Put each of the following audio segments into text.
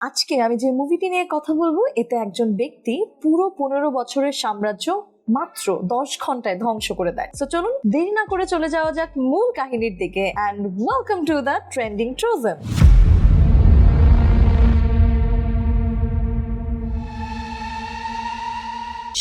আজকে আমি যে মুভিটি নিয়ে কথা বলবো এতে একজন ব্যক্তি পুরো 15 বছরের সাম্রাজ্য মাত্র 10 ঘন্টায় ধ্বংস করে দেয়। তো চলুন দেরি না করে চলে যাওয়া যাক মূল কাহিনীর দিকে। And welcome to the trending Trojan.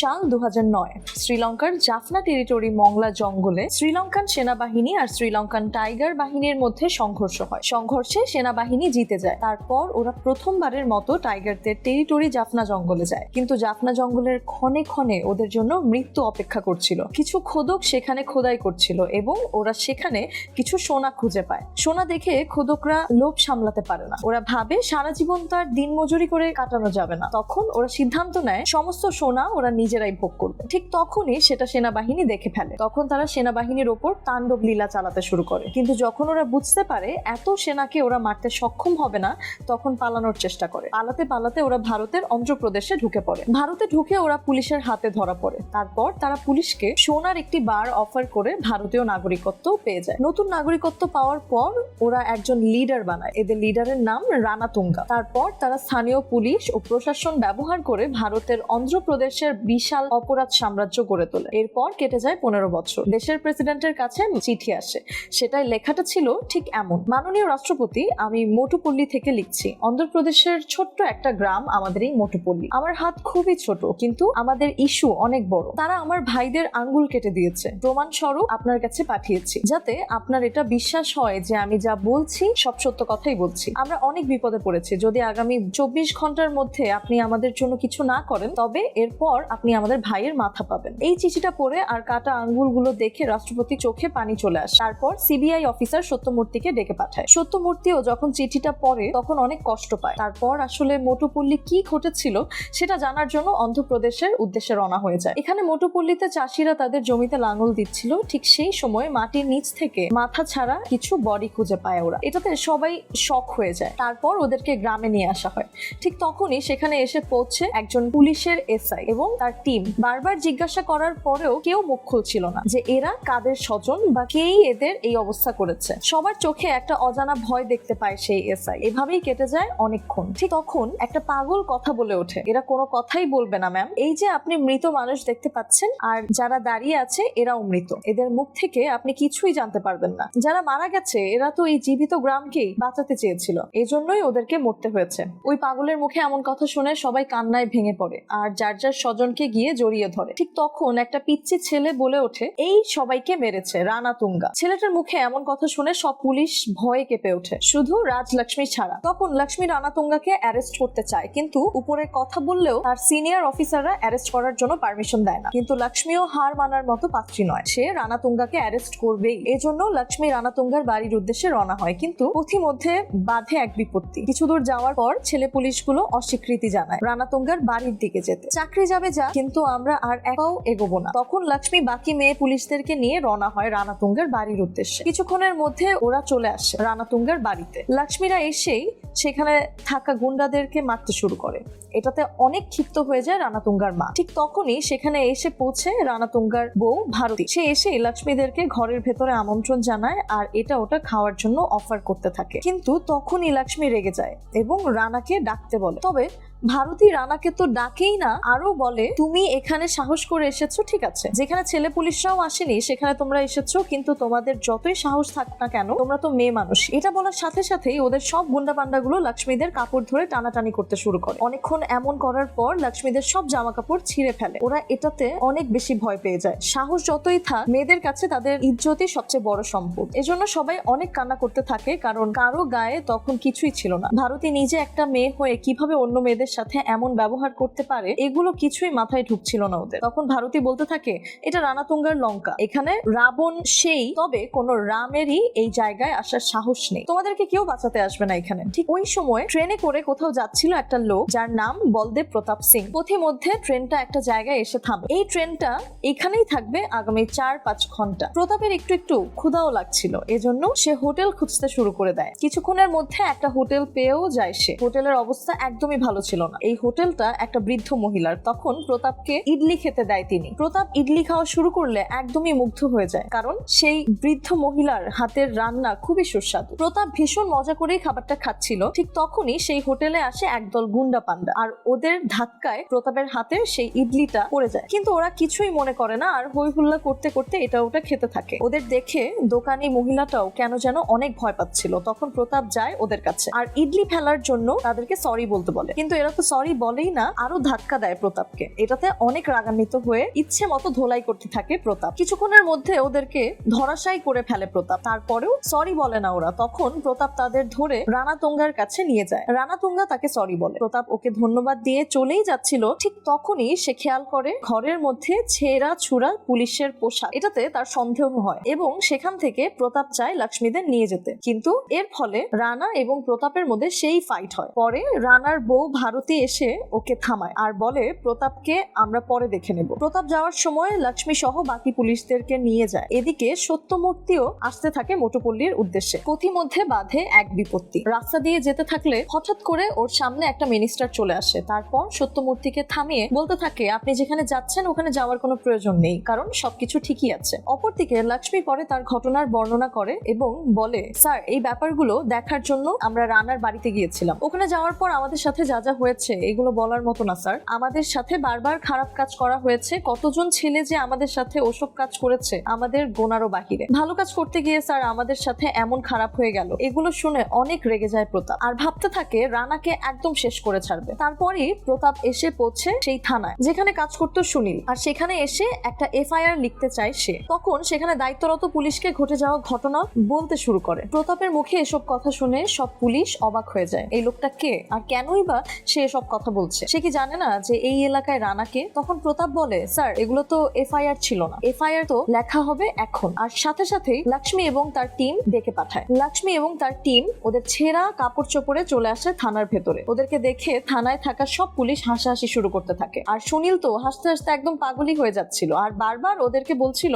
সাল 2009 শ্রীলঙ্কার জাফনা টেরিটরি মংলা জঙ্গলে শ্রীলঙ্কান সেনাবাহিনী আর শ্রীলঙ্কান টাইগার বাহিনীর মধ্যে সংঘর্ষ হয়। সংঘর্ষে সেনাবাহিনী জিতে যায়। তারপর ওরা প্রথমবারের মতো টাইগারদের টেরিটরি জাফনা জঙ্গলে যায়, কিন্তু জাফনা জঙ্গলের ক্ষণে ক্ষণে ওদের জন্য মৃত্যু অপেক্ষা করছিল। কিছু খোদক সেখানে খোদাই করছিল এবং ওরা সেখানে কিছু সোনা খুঁজে পায়। সোনা দেখে খোদকরা লোভ সামলাতে পারে না। ওরা ভাবে সারা জীবন তার দিনমজুরি করে কাটানো যাবে না। তখন ওরা সিদ্ধান্ত নেয় সমস্ত সোনা ওরা নিজেরাই ভোগ করবে। ঠিক তখনই সেটা সেনাবাহিনী দেখে ফেলে। তখন তারা সেনাবাহিনীর ওপর তাণ্ডব লীলা চালাতে শুরু করে। কিন্তু যখন ওরা বুঝতে পারে এত সেনাকে ওরা মারতে সক্ষম হবে না, তখন পালানোর চেষ্টা করে। পালাতে পালাতে ওরা ভারতের অন্ধ্রপ্রদেশে ঢুকে পড়ে। ভারতে ঢুকে ওরা পুলিশের হাতে ধরা পড়ে। তারপর তারা পুলিশকে সোনার একটি বার অফার করে ভারতীয় নাগরিকত্ব পেয়ে যায়। নতুন নাগরিকত্ব পাওয়ার পর ওরা একজন লিডার বানায়। এদের লিডারের নাম রানাতুঙ্গা। তারপর তারা স্থানীয় পুলিশ ও প্রশাসন ব্যবহার করে ভারতের অন্ধ্রপ্রদেশের বিশাল অপরাধ সাম্রাজ্য গড়ে তোলে। এরপর কেটে যায় 15 বছর। দেশের প্রেসিডেন্টের কাছে চিঠি আসে। সেটাই লেখাটা ছিল ঠিক এমন: মাননীয় রাষ্ট্রপতি, আমি মোটুপল্লী থেকে লিখছি। অন্ধ্রপ্রদেশের ছোট্ট একটা গ্রাম আমাদের এই মোটুপল্লী। আমার হাত খুবই ছোট, কিন্তু আমাদের ইস্যু অনেক বড়। তারা আমার ভাইদের আঙ্গুল কেটে দিয়েছে। প্রমাণ স্বরূপ আপনার কাছে পাঠিয়েছি, যাতে আপনার এটা বিশ্বাস হয় যে আমি যা বলছি সব সত্য কথাই বলছি। আমরা অনেক বিপদে পড়েছি। যদি আগামী 24 ঘন্টার মধ্যে আপনি আমাদের জন্য কিছু না করেন, তবে এরপর আপনি আমাদের ভাইয়ের মাথা পাবেন। এই চিঠিটা পড়ে আর কাটা আঙ্গুলগুলো দেখে রাষ্ট্রপতি চোখে পানি চলে আসে। তারপর সিবিআই অফিসার সত্যমূর্তিকে ডেকে পাঠায়। সত্যমূর্তিও যখন চিঠিটা পড়ে তখন অনেক কষ্ট পায়। তারপর আসলে মোটুপল্লী কি ঘটেছিল সেটা জানার জন্য অন্ধ্রপ্রদেশের উদ্দেশ্যে রওনা হয়ে যায়। এখানে মোটুপল্লীতে চাষিরা তাদের জমিতে লাঙল দিচ্ছিল। ঠিক সেই সময় মাটির নিচ থেকে মাথা ছাড়া কিছু বডি খুঁজে পায় ওরা। এটাতে সবাই শক হয়ে যায়। তারপর ওদেরকে গ্রামে নিয়ে আসা হয়। ঠিক তখনই সেখানে এসে পৌঁছে একজন পুলিশের এসআই এবং তার টিম। বারবার জিজ্ঞাসা করার পরেও কেউ মুখ খুলছিল না যে এরা কাদের স্বজন বা কেই এদের এই অবস্থা করেছে। সবার চোখে একটা অজানা ভয় দেখতে পায় সেই এসআই। এভাবেই কেটে যায় অনেকক্ষণ। ঠিক তখন একটা পাগল কথা বলে ওঠে, এরা কোনো কথাই বলবে না ম্যাম। এই যে আপনি মৃত মানুষ দেখতে পাচ্ছেন, আর যারা দাঁড়িয়ে আছে এরাও মৃত। এদের মুখ থেকে আপনি কিছুই জানতে পারবেন না। যারা মারা গেছে এরা তো এই জীবিত গ্রামকেই বাঁচাতে চেয়েছিল, এজন্যই ওদেরকে মরতে হয়েছে। ওই পাগলের মুখে এমন কথা শুনে সবাই কান্নায় ভেঙে পড়ে আর যার যার স্বজনকে গিয়ে জড়িয়ে ধরে। ঠিক তখন একটা পিচ্চি ছেলে বলে ওঠে, এই সবাইকে মেরেছে রানাতুঙ্গা। ছেলেটার মুখে এমন কথা শুনে সব পুলিশ ভয়ে কেঁপে ওঠে, শুধু রাজলক্ষ্মী ছাড়া। তখন লক্ষ্মী রানাতুঙ্গাকে অ্যারেস্ট করতে চায়, কিন্তু উপরে কথা বললেও তার সিনিয়র অফিসাররা অ্যারেস্ট করার জন্য পারমিশন দেয় না। কিন্তু লক্ষ্মীও হার মানার মতো পাত্রী নয়। সে রানাতুঙ্গাকে অ্যারেস্ট করবেই। এজন্য লক্ষ্মী রানাতুঙ্গার বাড়ির উদ্দেশ্যে রওনা হয়। কিন্তু পথিমধ্যে বাধে এক বিপত্তি। কিছু দূর যাওয়ার পর ছেলে পুলিশগুলো অস্বীকৃতি জানায় রানাতুঙ্গার বাড়ির দিকে যেতে। চাকরি যাবে যা, কিন্তু আমরা আর একাও এগোবো না। তখন লক্ষ্মী বাকি মেয়ে পুলিশদেরকে নিয়ে রওনা হয় রানাতুঙ্গার বাড়ির উদ্দেশ্যে। কিছুক্ষণের মধ্যে ওরা চলে আসে রানাতুঙ্গার বাড়িতে। লক্ষ্মীরা এসেই সেখানে থাকা গুন্ডাদেরকে মারতে শুরু করে। এটাতে অনেক ক্ষিপ্ত হয়ে যায় রানাতুঙ্গার মা। ঠিক তখনই সেখানে এসে পৌঁছে রানাতুঙ্গার বউ ভারতী। সে এসে লক্ষ্মীদেরকে ঘরের ভেতরে আমন্ত্রণ জানায় আর এটা ওটা খাওয়ার জন্য অফার করতে থাকে। কিন্তু তখনই লক্ষ্মী রেগে যায় এবং রানাকে ডাকতে বলে। তবে ভারতী রানাকে তো ডাকেই না, আরো বলে, তুমি এখানে সাহস করে এসেছো, ঠিক আছে, যেখানে ছেলে পুলিশরাও আসেনি সেখানে তোমরা এসেছো, কিন্তু তোমাদের যতই সাহস থাক না কেন তোমরা তো মেয়ে মানুষ। এটা বলার সাথে সাথেই ওদের সব গুন্ডা পান্ডাগুলো লক্ষ্মীদের কাপড় ধরে টানাটানি করতে শুরু করে। অনেকক্ষণ এমন করার পর লক্ষ্মীদের সব জামা কাপড় ছিঁড়ে ফেলে। ওরা এটাতে অনেক বেশি ভয় পেয়ে যায়। সাহস যতই থাক, মেয়েদের কাছে তাদের ইজ্জতই সবচেয়ে বড় সম্পদ। এজন্য সবাই অনেক কান্না করতে থাকে, কারণ কারো গায়ে তখন কিছুই ছিল না। ভারতী নিজে একটা মেয়ে হয়ে কিভাবে অন্য মেয়েদের সাথে এমন ব্যবহার করতে পারে, এগুলো কিছুই মাথায় ঢুকছিল না ওদের। তখন ভারতী বলতে থাকে, এটা রানাতুঙ্গার লঙ্কা, এখানে রাবণ সেই, তবে কোন রামেরই এই জায়গায় আসার সাহস নেই। তোমাদেরকে কেউ বাঁচাতে আসবে না এখানে। ঠিক ওই সময় ট্রেনে করে কোথাও যাচ্ছিল একটা লোক যার নাম বলদেব প্রতাপ সিং। পথিমধ্যে ট্রেনটা একটা জায়গায় এসে থামে। এই ট্রেনটা এখানেই থাকবে আগামী 4-5 ঘন্টা। প্রতাপের একটু একটু ক্ষুধাও লাগছিল, এজন্য সে হোটেল খুঁজতে শুরু করে দেয়। কিছুক্ষণের মধ্যে একটা হোটেল পেয়েও যায় সে। হোটেলের অবস্থা একদমই ভালো ছিল ছিল না। এই হোটেলটা একটা বৃদ্ধ মহিলার। তখন প্রতাপকে ইডলি খেতে দেয় তিনি। প্রতাপ ইডলি খাওয়া শুরু করলে একদমই মুগ্ধ হয়ে যায়, কারণ সেই বৃদ্ধ মহিলার হাতের রান্না খুবই সুস্বাদু। প্রতাপ ভীষণ মজা করেই খাবারটা খাচ্ছিল। ঠিক তখনই সেই হোটেলে আসে একদল গুন্ডা পান্ডা, আর ওদের ধাক্কায় প্রতাপের হাতের সেই ইডলিটা পড়ে যায়। কিন্তু ওরা কিছুই মনে করে না, আর হই হুল্লা করতে করতে এটা ওটা খেতে থাকে। ওদের দেখে দোকানি মহিলাটাও কেন যেন অনেক ভয় পাচ্ছিল। তখন প্রতাপ যায় ওদের কাছে আর ইডলি ফেলার জন্য তাদেরকে সরি বলতে বলে, কিন্তু এরা তো সরি বলেই না, আরো ধাক্কা দেয় প্রতাপকে। এটাতে অনেক রাগান্বিত হয়ে ইচ্ছে মতো ধোলাই করতে থাকে প্রতাপ। কিছুক্ষণের মধ্যে ওদেরকে ধরাশায়ী করে ফেলে প্রতাপ। তারপরেও সরি বলে না ওরা। তখন প্রতাপ তাদের ধরে রানাতুঙ্গার কাছে নিয়ে যায়। রানাতুঙ্গা তাকে সরি বলে। প্রতাপ ওকে ধন্যবাদ দিয়ে চলেই যাচ্ছিল। ঠিক তখনই সে খেয়াল করে ঘরের মধ্যে ছেঁড়া ছুড়া পুলিশের পোশাক। এটাতে তার সন্দেহ হয় এবং সেখান থেকে প্রতাপ চায় লক্ষ্মীদের নিয়ে যেতে, কিন্তু এর ফলে রানা এবং প্রতাপের মধ্যে সেই ফাইট হয়। পরে রানার বউ ভারতী এসে ওকে থামায় আর বলে প্রতাপকে আমরা পরে দেখে নেব। প্রতাপ যাওয়ার সময় লক্ষ্মী সহ বাকি পুলিশদেরকে নিয়ে যায়। এদিকে সত্যমূর্তিও আসতে থাকে মোটুপল্লীর উদ্দেশ্যে। পথিমধ্যে বাধে এক বিপত্তি। রাস্তা দিয়ে যেতে থাকলে হঠাৎ করে ওর সামনে একটা মিনিস্টার চলে আসে। তারপর সত্যমূর্তিকে থামিয়ে বলতে থাকে আপনি যেখানে যাচ্ছেন ওখানে যাওয়ার কোনো প্রয়োজন নেই, কারণ সবকিছু ঠিকই আছে। অপরদিকে লক্ষ্মী পরে তার ঘটনার বর্ণনা করে এবং বলে স্যার এই ব্যাপারগুলো দেখার জন্য আমরা রানার বাড়িতে গিয়েছিলাম। ওখানে যাওয়ার পর আমাদের সাথে যা যা হয়েছে এগুলো বলার মতো না স্যার। আমাদের সাথে বারবার খারাপ কাজ করা হয়েছে। কতজন ছেলে যে আমাদের সাথে ওসব কাজ করেছে আমাদের গোনারও বাহিরে। ভালো কাজ করতে গিয়ে স্যার আমাদের সাথে এমন খারাপ হয়ে গেল। এগুলো শুনে অনেক রেগে যায় প্রতাপ আর ভাবতে থাকে রানাকে একদম শেষ করে ছাড়বে। তারপরই প্রতাপ এসে পৌঁছে সেই থানায় যেখানে কাজ করতো সুনীল, আর সেখানে এসে একটা এফআইআর লিখতে চায় সে। তখন সেখানে দায়িত্বরত পুলিশকে ঘটে যাওয়া ঘটনা বলতে শুরু করে। প্রতাপের মুখে এসব কথা শুনে সব পুলিশ অবাক হয়ে যায়। এই লোকটা কে আর কেনই বা সে এসব কথা বলছে? সে কি জানে না যে এই এলাকায় রানাকে? তখন প্রতাপ বলে স্যার এগুলো তো এফআইআর ছিল না, এফআইআর তো লেখা হবে এখন। আর সাথে সাথেই লক্ষ্মী এবং তার টিম ডেকে পাঠায়। লক্ষ্মী এবং তার টিম ওদের ছেঁড়া কাপড় চোপড়ে চলে আসে থানার ভেতরে। ওদেরকে দেখে থানায় থাকা সব পুলিশ হাসাহাসি শুরু করতে থাকে। আর সুনীল তো হাসতে হাসতে একদম পাগলই হয়ে যাচ্ছিল আর বারবার ওদেরকে বলছিল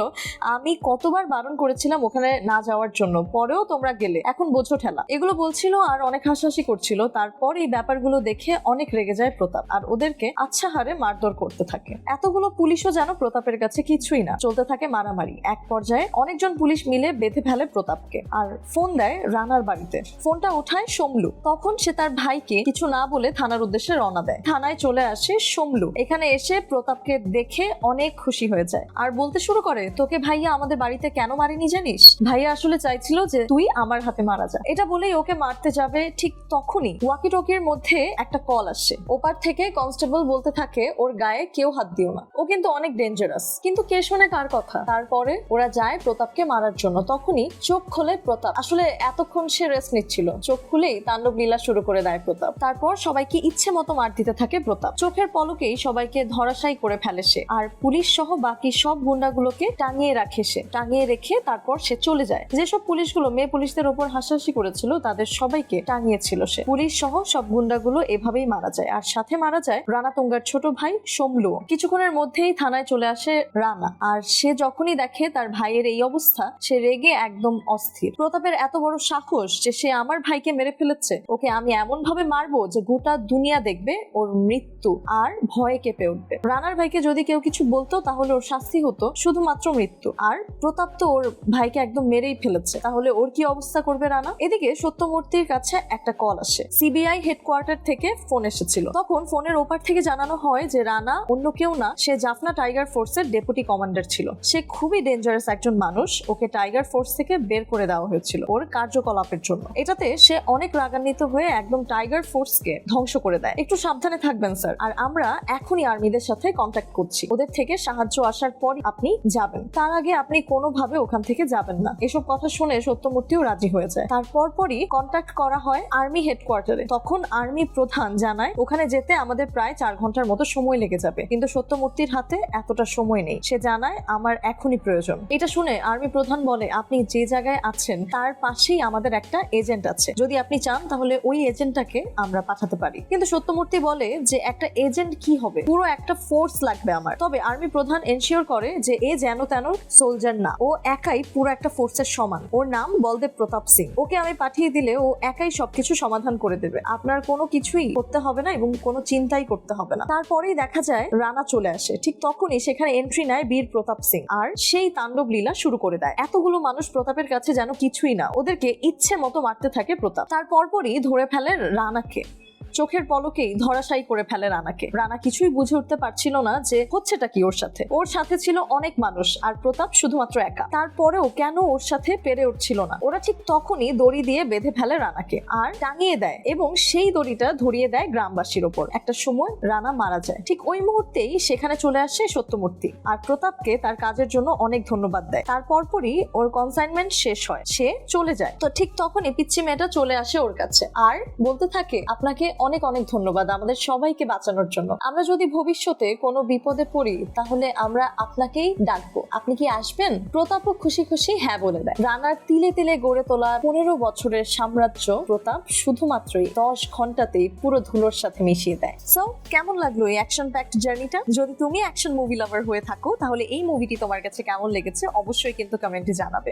আমি কতবার বারণ করেছিলাম ওখানে না যাওয়ার জন্য, পরেও তোমরা গেলে, এখন বোঝো ঠেলা। এগুলো বলছিল আর অনেক হাসাহাসি করছিল। তারপর এই ব্যাপারগুলো দেখে অনেক রেগে যায় প্রতাপ আর ওদেরকে আচ্ছা হারে মারধর করতে থাকে। এতগুলো পুলিশও যেন প্রতাপের কাছে কিছুই না। চলতে থাকে মারামারি। এক পর্যায়ে অনেকজন পুলিশ মিলে বেঁধে ফেলে প্রতাপকে আর ফোন দেয় রানার বাড়িতে। ফোনটা উঠায় সোমলু। তখন সে তার ভাইকে কিছু না বলে থানার উদ্দেশ্যে রওনা দেয়। থানায় চলে আসে সোমলু। এখানে এসে প্রতাপকে দেখে অনেক খুশি হয়ে যায় আর বলতে শুরু করে তোকে ভাইয়া আমাদের বাড়িতে কেন মারেনি জানিস? ভাইয়া আসলে চাইছিল যে তুই আমার হাতে মারা যা। এটা বলেই ওকে মারতে যাবে। ঠিক তখনই ওয়াকি টকির মধ্যে একটা কল আসে। ওপার থেকে কনস্টেবল বলতে থাকে ওর গায়ে কেউ হাত দিও না, ও কিন্তু অনেক ডেঞ্জারাস। কিন্তু কে শোনে কার কথা? তারপরে ওরা যায় প্রতাপকে মারার জন্য। তখনই চোখ খোলে প্রতাপ। আসলে এতক্ষণ সে রেস্ট নিচ্ছিল। চোখ খুলেই তাণ্ডব লীলা শুরু করে দেয় প্রতাপ। তারপর সবাইকে ইচ্ছে মতো মার দিতে থাকে প্রতাপ। চোখের পলকেই সবাইকে ধরাশায়ী করে ফেলে সে আর পুলিশ সহ বাকি সব গুন্ডাগুলোকে টাঙিয়ে রাখে সে। টাঙিয়ে রেখে তারপর সে চলে যায়। যেসব পুলিশগুলো মেয়ে পুলিশদের ওপর হাসাহাসি করেছিল তাদের সবাইকে টাঙিয়েছিল সে। পুলিশ সহ সব গুন্ডাগুলো এভাবেই মারা যায় আর সাথে মারা যায় রানাতুঙ্গার ছোট ভাই সোমলু। কিছুক্ষণের মধ্যেই থানায় চলে আসে রানা আর সে যখনই দেখে তার ভাইয়ের এই অবস্থা সে রেগে একদম অস্থির। প্রতাপের এত বড় সাহস যে সে আমার ভাইকে মেরে ফেলেছে, ওকে আমি এমন ভাবে মারবো যে গোটা দুনিয়া দেখবে ওর মৃত্যু আর ভয়ে কেঁপে উঠবে। রানার ভাইকে যদি কেউ কিছু বলতো তাহলে ওর শাস্তি হতো শুধুমাত্র মৃত্যু। আর প্রতাপ তো ওর ভাইকে একদম মেরেই ফেলেছে, তাহলে ওর কি অবস্থা করবে রানা? এদিকে সত্যমূর্তির কাছে একটা কল আসে। সিবিআই হেডকোয়ার্টার থেকে ফোন এসেছিল। তখন ফোনের ওপার থেকে জানানো হয় যে রানা অন্য কেউ না, সে জাফনা টাইগার ফোর্সের ডেপুটি কমান্ডার ছিল। সে খুবই ডেঞ্জারাস একজন মানুষ। ওকে টাইগার ফোর্স থেকে বের করে দেওয়া হয়েছিল ওর কার্যকলাপের জন্য। এটাতে সে অনেক রাগান্বিত হয়ে একদম টাইগার ফোর্সকে ধ্বংস করে দেয়। একটু সাবধানে থাকবেন স্যার, আর আমরা এখনই আর্মিদের সাথে কন্ট্যাক্ট করছি। ওদের থেকে সাহায্য আসার পর আপনি যাবেন, তার আগে আপনি কোনোভাবে ওখান থেকে যাবেন না। এসব কথা শুনে সত্যমূর্তিও রাজি হয়ে যায়। তারপর পরই কন্ট্যাক্ট করা হয় আর্মি হেডকোয়ার্টারে। তখন আর্মি প্রধান জানায় ওখানে যেতে আমাদের প্রায় 4 ঘন্টার মতো সময় লেগে যাবে, কিন্তু সত্যমূর্তির হাতে এতটা সময় নেই। সে জানায় আমার এখনই প্রয়োজন। এটা শুনে আর্মি প্রধান বলে আপনি যে জায়গায় আছেন তার পাশেই আমাদের একটা এজেন্ট আছে, যদি আপনি চান তাহলে ওই এজেন্টটাকে আমরা পাঠাতে পারি। কিন্তু সত্যমূর্তি বলে যে একটা এজেন্ট কি হবে, পুরো একটা ফোর্স লাগবে আমার। তবে আর্মি প্রধান এনশিওর করে যে এ যেন তেন সোলজার না, ও একাই পুরো একটা ফোর্সের সমান। ওর নাম বলদেব প্রতাপ সিং। ওকে আমি পাঠিয়ে দিলে ও একাই সবকিছু সমাধান করে দেবে, আপনার কোনো কিছুই করতে করতে হবে না এবং কোনো চিন্তাই করতে হবে না। তারপরেই দেখা যায় রানা চলে আসে। ঠিক তখনই সেখানে এন্ট্রি নেয় বীর প্রতাপ সিং আর সেই তাণ্ডব লীলা শুরু করে দেয়। এতগুলো মানুষ প্রতাপের কাছে যেন কিছুই না, ওদেরকে ইচ্ছে মতো মারতে থাকে প্রতাপ। তার পরপরই ধরে ফেলে রানাকে, চোখের পলকেই ধরাশায়ী করে ফেলে রানাকে। রানা কিছুই বুঝে উঠতে পারছিল না যে হচ্ছেটা কি ওর সাথে। ওর সাথে ছিল অনেক মানুষ আর প্রতাপ শুধুমাত্র একা। তারপরেও কেন ওর সাথে পেরে উঠছিল না। ওরা ঠিক তখনই দড়ি দিয়ে বেঁধে ফেলে রানাকে আর টাঙিয়ে দেয় এবং সেই দড়িটা ধরিয়ে দেয় গ্রামবাসীর ওপর। একটা সময় রানা মারা যায়। ঠিক ওই মুহূর্তেই সেখানে চলে আসে সত্যমূর্তি আর প্রতাপকে তার কাজের জন্য অনেক ধন্যবাদ দেয়। তারপরই ওর কনসাইনমেন্ট শেষ হয়, সে চলে যায়। তো ঠিক তখনই পিচ্চি মেয়েটা চলে আসে ওর কাছে আর বলতে থাকে, আপনাকে অনেক অনেক ধন্যবাদ আমাদের সবাইকে বাঁচানোর জন্য। আমরা যদি ভবিষ্যতে কোনো বিপদে পড়ি তাহলে আমরা আপনাকেই ডাকবো, আপনি কি আসবেন? প্রতাপও খুশি খুশি হ্যাঁ বলে দেয়। রানার তিলে তিলে গড়ে তোলা 15 বছরের সাম্রাজ্য প্রতাপ শুধুমাত্রই 10 ঘন্টাতেই পুরো ধুলোর সাথে মিশিয়ে দেয়। সো কেমন লাগলো এই অ্যাকশন প্যাকড জার্নিটা? যদি তুমি অ্যাকশন মুভি লাভার হয়ে থাকো তাহলে এই মুভিটি তোমার কাছে কেমন লেগেছে অবশ্যই কিন্তু কমেন্টে জানাবে।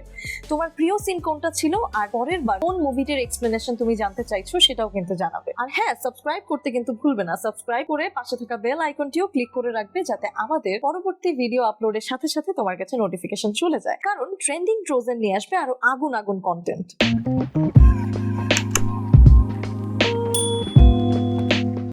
তোমার প্রিয় সিন কোনটা ছিল আর পরের বার কোন মুভিটির এক্সপ্লেনেশন তুমি জানতে চাইছো সেটাও কিন্তু জানাবে। আর হ্যাঁ, সাবস্ক্রাইব করতে কিন্তু ভুলবে না। সাবস্ক্রাইব করে পাশে থাকা বেল আইকনটিও ক্লিক করে রাখবে যাতে আমাদের পরবর্তী ভিডিও আপলোডের সাথে সাথে তোমার কাছে নোটিফিকেশন চলে যায়, কারণ ট্রেন্ডিং ট্রোজেন নিয়ে আসবে আরো আগুন আগুন কন্টেন্ট।